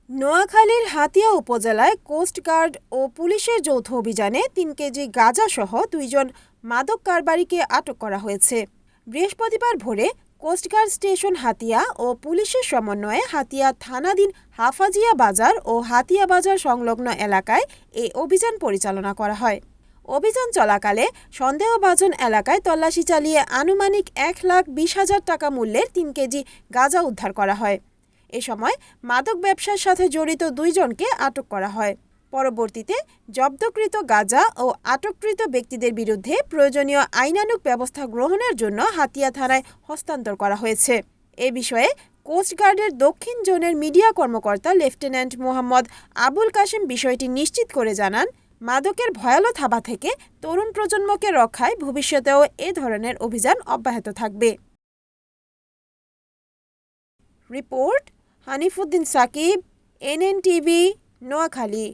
নোয়াখালীর হাতিয়া উপজেলায় কোস্টগার্ড ও পুলিশের যৌথ অভিযানে ৩ কেজি গাঁজাসহ ২ জন মাদক কারবারিকে আটক করা হয়েছে। বৃহস্পতিবার ভোরে কোস্টগার্ড স্টেশন হাতিয়া ও পুলিশের সমন্বয়ে হাতিয়া থানাধীন হাফাজিয়া বাজার ও হাতিয়া বাজার সংলগ্ন এলাকায় এই অভিযান পরিচালনা করা হয়। অভিযান চলাকালে সন্দেহভাজন এলাকায় তল্লাশি চালিয়ে আনুমানিক ১,২০,০০০ টাকা মূল্যের ৩ কেজি গাঁজা উদ্ধার করা হয়। এ সময় মাদক ব্যবসার সাথে জড়িত ২ জনকে আটক করা হয়। পরবর্তীতে জব্দকৃত গাঁজা ও আটককৃত ব্যক্তিদের বিরুদ্ধে প্রয়োজনীয় আইনানুগ ব্যবস্থা গ্রহণের জন্য হাতিয়া থানায় হস্তান্তর করা হয়েছে। এ বিষয়ে কোস্টগার্ডের দক্ষিণ জোনের মিডিয়া কর্মকর্তা লেফটেন্যান্ট মোহাম্মদ আবুল কাশেম বিষয়টি নিশ্চিত করে জানান, মাদকের ভয়াল থাবা থেকে তরুণ প্রজন্মকে রক্ষায় ভবিষ্যতেও এ ধরনের অভিযান অব্যাহত থাকবে। Report Hanifuddin Sakib, NNTV, Noakhali.